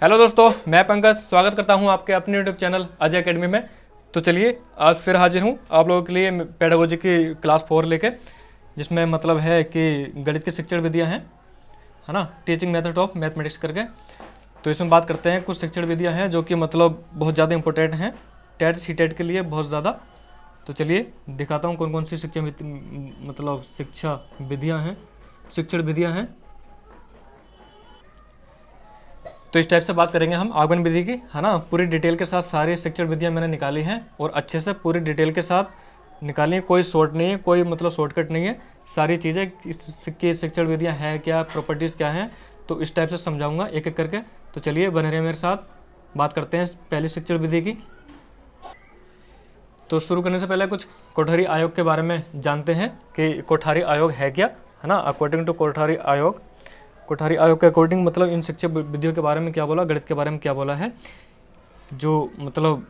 Hello दोस्तों, मैं पंकज स्वागत करता हूं आपके अपने यूट्यूब चैनल अजय एकेडमी में। तो चलिए आज फिर हाजिर हूं आप लोगों के लिए पेडागोजी की क्लास 4 लेके, जिसमें मतलब है कि गणित की शिक्षण विधियां हैं, है ना, टीचिंग मेथड ऑफ मैथमेटिक्स करके। तो इसमें बात करते हैं कुछ शिक्षण विधियाँ हैं जो कि मतलब बहुत ज़्यादा इंपॉर्टेंट हैं टेट सी टेट के लिए बहुत ज़्यादा। तो चलिए दिखाता हूँ कौन कौन सी शिक्षा विधियाँ हैं, शिक्षण विधियाँ हैं। तो इस टाइप से बात करेंगे हम आगमन विधि की, है ना। पूरी डिटेल के साथ सारी शिक्षण विधियां मैंने निकाली हैं और अच्छे से पूरी डिटेल के साथ निकाली है, कोई शॉर्ट नहीं है, कोई मतलब शॉर्टकट नहीं है। सारी चीज़ें इसकी शिक्षण विधियां हैं क्या, प्रॉपर्टीज़ क्या हैं, तो इस टाइप से समझाऊंगा एक एक करके। तो चलिए बने रहिए मेरे साथ। बात करते हैं पहली शिक्षण विधि की। तो शुरू करने से पहले कुछ कोठारी आयोग के बारे में जानते हैं कि कोठारी आयोग है क्या, है ना। अकॉर्डिंग टू कोठारी आयोग के अकॉर्डिंग मतलब इन शिक्षा विधियों के बारे में क्या बोला, गणित के बारे में क्या बोला है, जो मतलब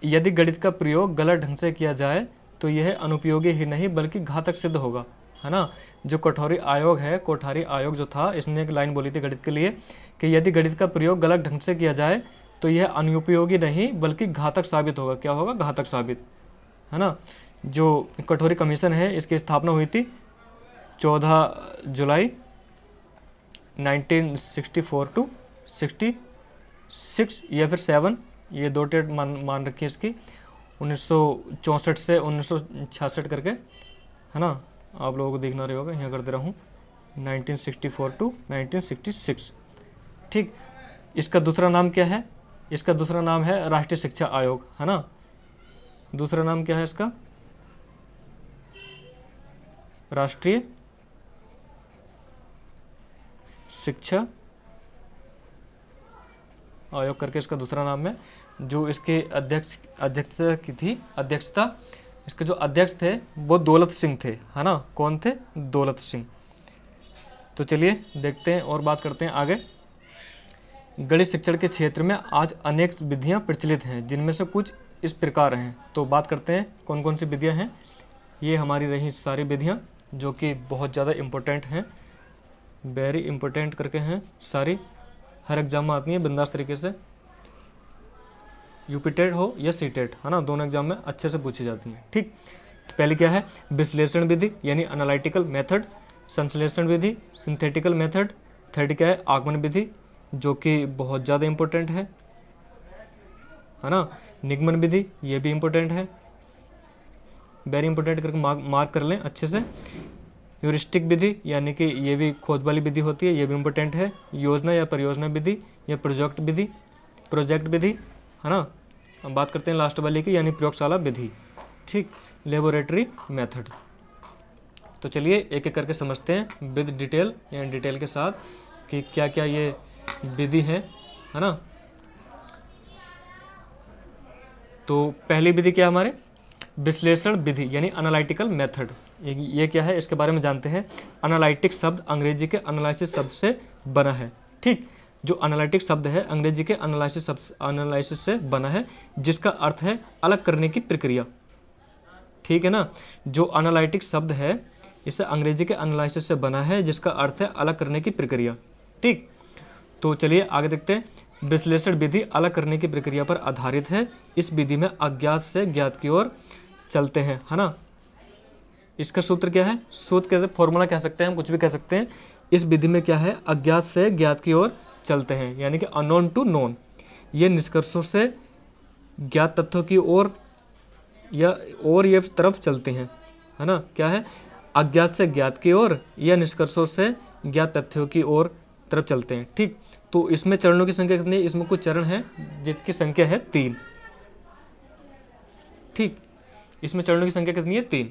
यदि गणित का प्रयोग गलत ढंग से किया जाए तो यह अनुपयोगी ही नहीं बल्कि घातक सिद्ध होगा, है ना। जो कोठारी आयोग जो था, इसने एक लाइन बोली थी गणित के लिए कि यदि गणित का प्रयोग गलत ढंग से किया जाए तो यह अनुपयोगी नहीं बल्कि घातक साबित होगा। क्या होगा? घातक साबित, है ना। जो कठोरी कमीशन है, इसकी स्थापना हुई थी 14 जुलाई 1964 टू 66 या फिर 7, ये दो डेट मान रखी है इसकी, 1964 से 1966 करके, है ना। आप लोगों को देखना रही होगा, यहाँ कर दे रहा हूँ 1964 टू 1966। ठीक, इसका दूसरा नाम क्या है? इसका दूसरा नाम है राष्ट्रीय शिक्षा आयोग, है ना। दूसरा नाम क्या है इसका? राष्ट्रीय शिक्षा आयोग करके इसका दूसरा नाम है। जो इसके अध्यक्षता इसके जो अध्यक्ष थे वो दौलत सिंह थे, है ना। कौन थे? दौलत सिंह। तो चलिए देखते हैं और बात करते हैं आगे। गणित शिक्षण के क्षेत्र में आज अनेक विधियां प्रचलित हैं, जिनमें से कुछ इस प्रकार हैं। तो बात करते हैं कौन कौन सी विधियां हैं। ये हमारी रही सारी विधियां जो कि बहुत ज़्यादा इम्पोर्टेंट हैं, वेरी इंपॉर्टेंट करके हैं सारी, हर एग्जाम में आती है बिंदास तरीके से, यूपी टेट हो या सी टेट, है ना, दोनों एग्जाम में अच्छे से पूछी जाती हैं। ठीक, तो पहले क्या है? विश्लेषण विधि यानी एनालिटिकल मेथड, संश्लेषण विधि सिंथेटिकल मेथड, थर्ड क्या है? आगमन विधि जो कि बहुत ज़्यादा इंपॉर्टेंट है ना। निगमन विधि ये भी इंपॉर्टेंट है, वेरी इंपॉर्टेंट करके मार्क कर लें अच्छे से। ह्यूरिस्टिक विधि यानी कि ये भी खोज वाली विधि होती है, ये भी इम्पोर्टेंट है। योजना या परियोजना विधि या प्रोजेक्ट विधि, है ना। हम बात करते हैं लास्ट वाली की यानी प्रयोगशाला विधि। ठीक, लेबोरेटरी मेथड। तो चलिए एक एक करके समझते हैं विद डिटेल यानी डिटेल के साथ कि क्या क्या ये विधि है ना। तो पहली विधि क्या हमारे? विश्लेषण विधि यानी एनालिटिकल मेथड। ये क्या है इसके बारे में जानते हैं। एनालिटिक शब्द अंग्रेजी के एनालिसिस शब्द से बना है। ठीक, जो एनालिटिक शब्द है अंग्रेजी के एनालिसिस से बना है, जिसका अर्थ है अलग करने की प्रक्रिया। ठीक है ना, जो एनालिटिक शब्द है इसे अंग्रेजी के एनालिसिस से बना है, जिसका अर्थ है अलग करने की प्रक्रिया। ठीक, तो चलिए आगे देखते हैं। विश्लेषण विधि अलग करने की प्रक्रिया पर आधारित है। इस विधि में अज्ञात से ज्ञात की ओर चलते हैं, है ना। इसका सूत्र क्या है? सूत्र कहते हैं, फॉर्मूला कह सकते हैं, हम कुछ भी कह सकते हैं। इस विधि में क्या है? अज्ञात से ज्ञात की ओर चलते हैं, यानी कि अननोन टू नोन। ये निष्कर्षों से ज्ञात तथ्यों की ओर ये तरफ चलते हैं, है ना। क्या है? अज्ञात से ज्ञात की ओर या निष्कर्षों से ज्ञात तथ्यों की ओर तरफ चलते हैं। ठीक, तो इसमें चरणों की संख्या कितनी है? इसमें कुछ चरण है जिसकी संख्या है 3। ठीक, इसमें चरणों की संख्या कितनी है? 3।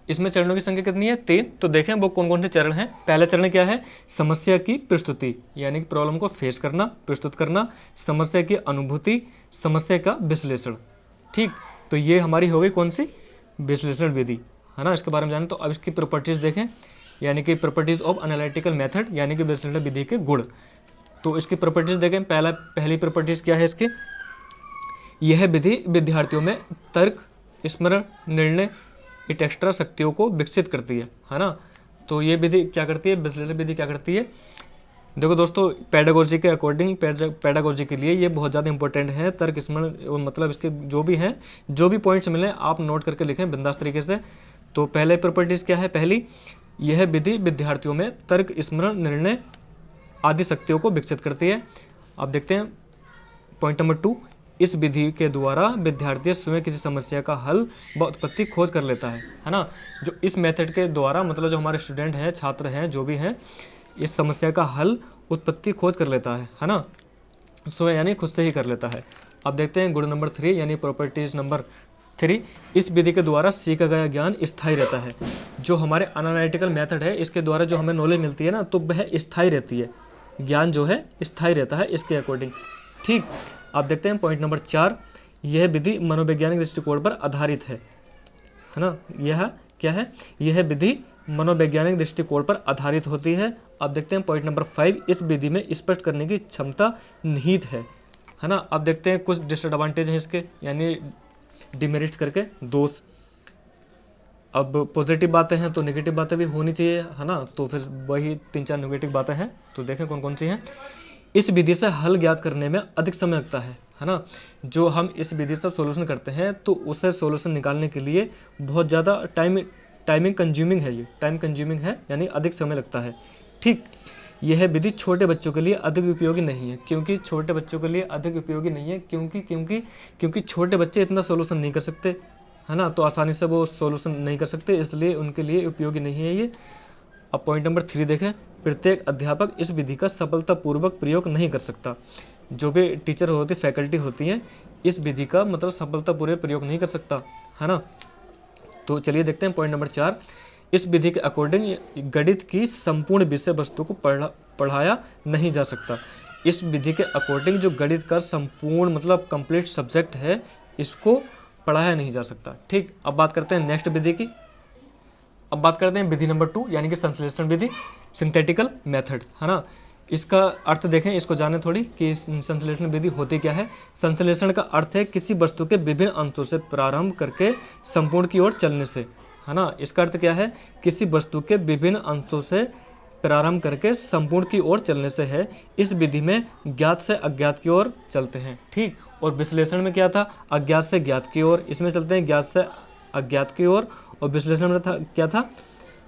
इसमें चरणों की संख्या कितनी है? 3। तो देखें वो कौन कौन से चरण हैं। पहला चरण क्या है? समस्या की प्रस्तुति यानी कि प्रॉब्लम को फेस करना, प्रस्तुत करना। समस्या की अनुभूति, समस्या का विश्लेषण। ठीक, तो ये हमारी हो गई कौन सी? विश्लेषण विधि, है ना। इसके बारे में जाने तो अब इसकी प्रॉपर्टीज देखें, यानी कि प्रॉपर्टीज ऑफ एनालिटिकल मेथड यानी कि विश्लेषण विधि के गुण। तो इसकी प्रॉपर्टीज देखें। पहली प्रॉपर्टीज क्या है इसकी? यह विधि विद्यार्थियों में तर्क, स्मरण, निर्णय एक्स्ट्रा शक्तियों को विकसित करती है ना। तो ये विधि क्या करती है? विश्लेषण विधि क्या करती है? देखो दोस्तों, पेडागोजी के अकॉर्डिंग, पेडागोजी के लिए ये बहुत ज़्यादा इंपॉर्टेंट है। तर्क स्मरण, मतलब इसके जो भी हैं, जो भी पॉइंट्स मिले आप नोट करके लिखें बिंदास तरीके से। तो पहले प्रॉपर्टीज़ क्या है? पहली, यह विधि विद्यार्थियों में तर्क स्मरण, निर्णय आदि शक्तियों को विकसित करती है। अब देखते हैं पॉइंट नंबर 2, इस विधि के द्वारा विद्यार्थी स्वयं किसी समस्या का हल व उत्पत्ति खोज कर लेता है ना। जो इस मेथड के द्वारा, मतलब जो हमारे स्टूडेंट हैं, छात्र हैं, जो भी हैं, इस समस्या का हल उत्पत्ति खोज कर लेता है ना, स्वयं यानी खुद से ही कर लेता है। अब देखते हैं गुण नंबर 3 यानी प्रॉपर्टीज नंबर 3, इस विधि के द्वारा सीखा गया ज्ञान स्थायी रहता है। जो हमारे एनालिटिकल मेथड है, इसके द्वारा जो हमें नॉलेज मिलती है ना, तो वह स्थायी रहती है, ज्ञान जो है स्थायी रहता है इसके अकॉर्डिंग। ठीक, आप देखते हैं पॉइंट नंबर 4, यह विधि मनोवैज्ञानिक दृष्टिकोण पर आधारित है ना। यह क्या है? यह विधि मनोवैज्ञानिक दृष्टिकोण पर आधारित होती है। अब देखते हैं पॉइंट नंबर 5, इस विधि में स्पष्ट करने की क्षमता निहित है ना। अब देखते हैं कुछ डिसएडवांटेज हैं इसके, यानी डिमेरिट्स करके, दोष। अब पॉजिटिव बातें हैं तो नेगेटिव बातें भी होनी चाहिए, है ना। तो फिर वही 3-4 नेगेटिव बातें हैं, तो देखें कौन कौन सी हैं। इस विधि से हल ज्ञात करने में अधिक समय लगता है ना। जो हम इस विधि से सॉल्यूशन करते हैं तो उसे सॉल्यूशन निकालने के लिए बहुत ज़्यादा टाइमिंग कंज्यूमिंग है, ये टाइम कंज्यूमिंग है, यानी अधिक समय लगता है। ठीक, यह विधि छोटे बच्चों के लिए अधिक उपयोगी नहीं है। क्योंकि छोटे बच्चों के लिए अधिक उपयोगी नहीं है, क्योंकि छोटे बच्चे इतना सॉल्यूशन नहीं कर सकते, है ना। तो आसानी से वो सॉल्यूशन नहीं कर सकते, इसलिए उनके लिए उपयोगी नहीं है ये। अब पॉइंट नंबर 3 देखें, प्रत्येक अध्यापक इस विधि का सफलतापूर्वक प्रयोग नहीं कर सकता। जो भी टीचर होती, फैकल्टी होती हैं, इस विधि का मतलब सफलतापूर्वक प्रयोग नहीं कर सकता, है ना। तो चलिए देखते हैं पॉइंट नंबर 4, इस विधि के अकॉर्डिंग गणित की संपूर्ण विषय वस्तु को पढ़ाया नहीं जा सकता। इस विधि के अकॉर्डिंग जो गणित का संपूर्ण मतलब कंप्लीट सब्जेक्ट है, इसको पढ़ाया नहीं जा सकता। ठीक, अब बात करते हैं नेक्स्ट विधि की। अब बात करते हैं विधि नंबर 2 यानी कि संश्लेषण विधि, सिंथेटिकल मेथड, है ना। इसका अर्थ देखें, इसको जाने थोड़ी कि संश्लेषण विधि होती क्या है। संश्लेषण का अर्थ है किसी वस्तु के विभिन्न अंशों से प्रारंभ करके संपूर्ण की ओर चलने से, है ना। इसका अर्थ क्या है? किसी वस्तु के विभिन्न अंशों से प्रारंभ करके संपूर्ण की ओर चलने से है। इस विधि में ज्ञात से अज्ञात की ओर चलते हैं। ठीक, और विश्लेषण में क्या था? अज्ञात से ज्ञात की ओर। इसमें चलते हैं ज्ञात से अज्ञात की ओर, और विश्लेषण में था क्या था?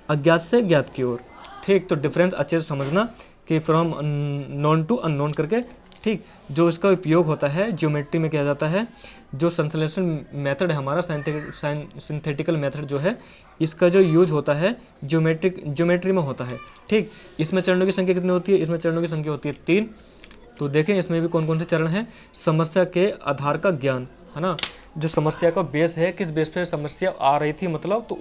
अज्ञात से ज्ञात की ओर। ठीक, तो डिफरेंस अच्छे से समझना कि फ्रॉम नॉन टू अननोन करके। ठीक, जो इसका उपयोग होता है ज्योमेट्री में किया जाता है। जो संश्लेषण मेथड है हमारा, सिंथेटिकल मेथड जो है, इसका जो यूज होता है ज्योमेट्री में होता है। ठीक, इसमें चरणों की संख्या कितनी होती है? इसमें चरणों की संख्या होती है 3। तो देखें इसमें भी कौन कौन से चरण हैं। समस्या के आधार का ज्ञान, है ना। जो समस्या का बेस है, किस बेस पर समस्या आ रही थी, मतलब तो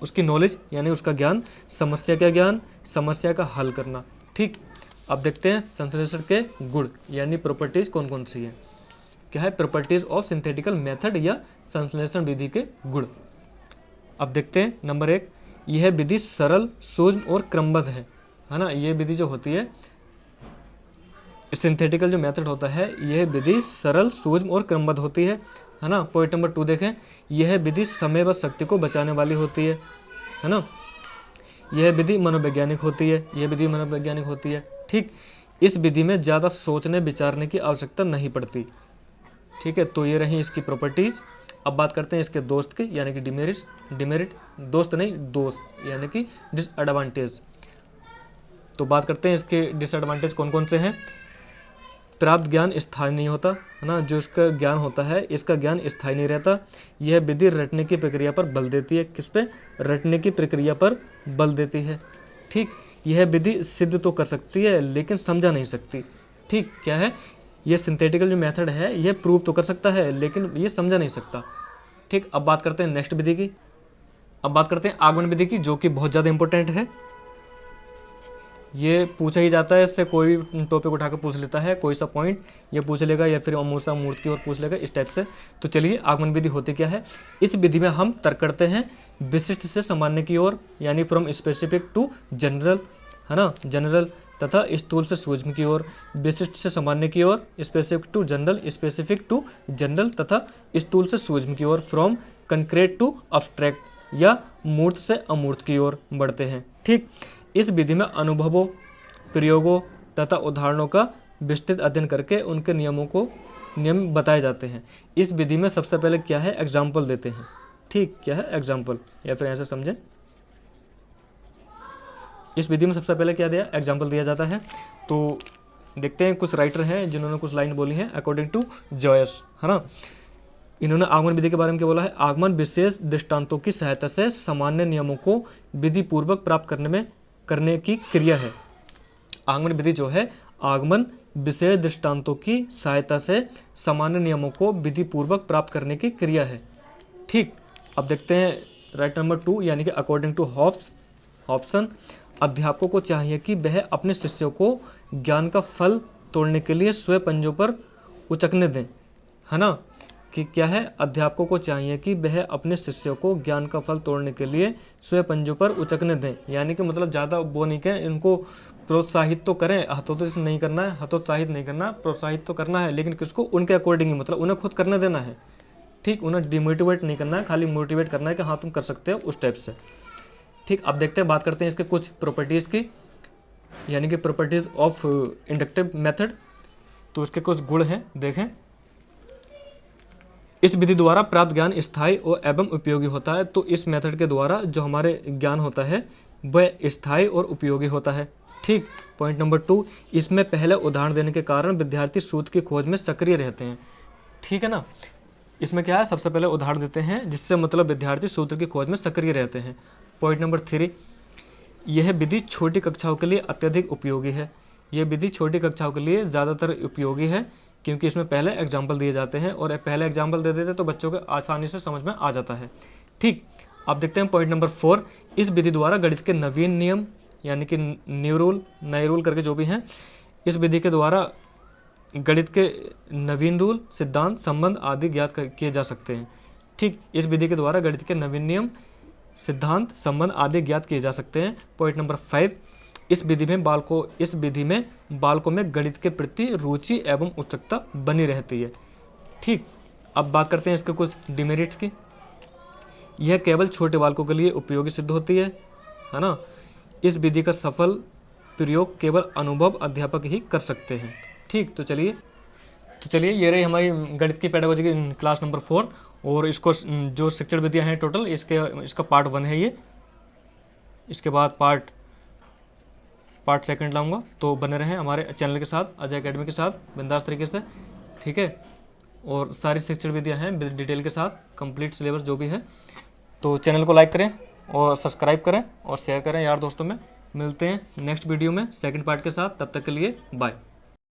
उसकी नॉलेज यानी उसका ज्ञान, समस्या का ज्ञान, समस्या का हल करना। ठीक, अब देखते हैं संश्लेषण के गुण यानी प्रॉपर्टीज कौन कौन सी हैं। क्या है? प्रॉपर्टीज ऑफ सिंथेटिकल मेथड या संश्लेषण विधि के गुण। अब देखते हैं नंबर 1, यह विधि सरल, सूक्ष्म और क्रमबद्ध है ना। यह विधि जो होती है, सिंथेटिकल जो मेथड होता है, यह विधि सरल, सूक्ष्म और क्रमबद्ध होती है ना। पॉइंट नंबर 2 देखें, यह विधि समय व शक्ति को बचाने वाली होती है ना। यह विधि मनोवैज्ञानिक होती है, यह विधि मनोवैज्ञानिक होती है। ठीक, इस विधि में ज़्यादा सोचने विचारने की आवश्यकता नहीं पड़ती। ठीक है, तो ये रही इसकी प्रॉपर्टीज। अब बात करते हैं इसके दोस्त के यानी कि डिमेरिट, दोस्त नहीं दोष यानी कि डिसएडवांटेज। तो बात करते हैं इसके डिसएडवांटेज कौन कौन से हैं। प्राप्त ज्ञान स्थायी नहीं होता, है ना। जो इसका ज्ञान होता है, इसका ज्ञान स्थायी नहीं रहता। यह विधि रटने की प्रक्रिया पर बल देती है। किस पे? रटने की प्रक्रिया पर बल देती है। ठीक, यह विधि सिद्ध तो कर सकती है लेकिन समझा नहीं सकती। ठीक, क्या है? यह सिंथेटिकल जो मेथड है, यह प्रूव तो कर सकता है लेकिन ये समझा नहीं सकता। ठीक, अब बात करते हैं नेक्स्ट विधि की। अब बात करते हैं आगमन विधि की, जो कि बहुत ज़्यादा इंपॉर्टेंट है। ये पूछा ही जाता है, इससे कोई भी टॉपिक उठाकर पूछ लेता है, कोई सा पॉइंट ये पूछ लेगा या फिर अमूर्त मूर्त की ओर पूछ लेगा, इस टाइप से। तो चलिए, आगमन विधि होती क्या है। इस विधि में हम तर्क करते हैं विशिष्ट से सामान्य की ओर, यानी फ्रॉम स्पेसिफिक टू जनरल, है ना, जनरल, तथा स्थूल से सूक्ष्म की ओर। विशिष्ट से सामान्य की ओर, specific to general, specific to general तथा स्थूल से सूक्ष्म की ओर। फ्रॉम कंक्रीट टू अब्स्ट्रैक्ट या मूर्त से अमूर्त की ओर बढ़ते हैं। ठीक, इस विधि में अनुभवों प्रयोगों तथा उदाहरणों का विस्तृत अध्ययन करके उनके नियम बताए जाते हैं। इस विधि में सबसे पहले क्या है, एग्जाम्पल देते हैं। ठीक, क्या है, एग्जाम्पल, या फिर ऐसे समझें, इस विधि में सबसे पहले क्या दिया, एग्जाम्पल दिया जाता है। तो देखते हैं कुछ राइटर हैं जिन्होंने कुछ लाइन बोली हैं अकॉर्डिंग टू जॉयस, है ना। इन्होंने आगमन विधि के बारे में क्या बोला है, आगमन विशेष दृष्टांतों की सहायता से सामान्य नियमों को विधि पूर्वक प्राप्त करने की क्रिया है। आगमन विधि जो है, आगमन विशेष दृष्टांतों की सहायता से सामान्य नियमों को विधि पूर्वक प्राप्त करने की क्रिया है। ठीक, अब देखते हैं राइट नंबर 2, यानी कि अकॉर्डिंग टू हॉब्सन, अध्यापकों को चाहिए कि वह अपने शिष्यों को ज्ञान का फल तोड़ने के लिए स्वयं पंजों पर उचकने दें, है ना। कि क्या है, अध्यापकों को चाहिए कि वह अपने शिष्यों को ज्ञान का फल तोड़ने के लिए स्वयं पंजों पर उचकने दें, यानी कि मतलब ज़्यादा वो नहीं कहें, इनको प्रोत्साहित तो करें, हतोत्साहित नहीं करना है, हतोत्साहित नहीं करना, प्रोत्साहित तो करना है, लेकिन किसको, उनके अकॉर्डिंग ही, मतलब उन्हें खुद करने देना है। ठीक, उन्हें डिमोटिवेट नहीं करना है, खाली मोटिवेट करना है कि हाँ तुम कर सकते हो, उस टाइप से। ठीक, अब देखते हैं, बात करते हैं इसके कुछ प्रॉपर्टीज़ की, यानी कि प्रॉपर्टीज़ ऑफ इंडक्टिव मेथड। तो इसके कुछ गुण हैं, देखें। इस विधि द्वारा प्राप्त ज्ञान स्थायी और एवं उपयोगी होता है। तो इस मेथड के द्वारा जो हमारे ज्ञान होता है वह स्थायी और उपयोगी होता है। ठीक, पॉइंट नंबर 2, इसमें पहले उदाहरण देने के कारण विद्यार्थी सूत्र की खोज में सक्रिय रहते हैं। ठीक है ना, इसमें क्या है, सबसे पहले उदाहरण देते हैं जिससे मतलब विद्यार्थी सूत्र की खोज में सक्रिय रहते हैं। पॉइंट नंबर 3, यह विधि छोटी कक्षाओं के लिए अत्यधिक उपयोगी है। यह विधि छोटी कक्षाओं के लिए ज़्यादातर उपयोगी है क्योंकि इसमें पहले एग्जाम्पल दिए जाते हैं, और पहले एग्जाम्पल दे देते तो बच्चों को आसानी से समझ में आ जाता है। ठीक, अब देखते हैं पॉइंट नंबर 4, इस विधि द्वारा गणित के नवीन नियम, यानी कि न्यू रूल, नए रूल करके जो भी हैं, इस विधि के द्वारा गणित के नवीन रूल, सिद्धांत, संबंध आदि ज्ञात किए जा सकते हैं। ठीक, इस विधि के द्वारा गणित के नवीन नियम, सिद्धांत, संबंध आदि ज्ञात किए जा सकते हैं। पॉइंट नंबर 5, इस विधि में बालकों में गणित के प्रति रुचि एवं उत्सुकता बनी रहती है। ठीक, अब बात करते हैं इसके कुछ डिमेरिट्स की। यह केवल छोटे बालकों के लिए उपयोगी सिद्ध होती है ना। इस विधि का सफल प्रयोग केवल अनुभव अध्यापक ही कर सकते हैं। ठीक, तो चलिए ये रही हमारी गणित की पेडागोजी की क्लास नंबर 4, और इसको जो शिक्षण विधियाँ हैं टोटल, इसका पार्ट 1 है ये। इसके बाद पार्ट 2 लाऊंगा, तो बने रहें हमारे चैनल के साथ, अजय एकेडमी के साथ, बिंदास तरीके से। ठीक है, और सारी शिक्षण विधियाँ हैं डिटेल के साथ, कंप्लीट सिलेबस जो भी है। तो चैनल को लाइक करें और सब्सक्राइब करें और शेयर करें यार दोस्तों में। मिलते हैं नेक्स्ट वीडियो में सेकंड पार्ट के साथ, तब तक के लिए बाय।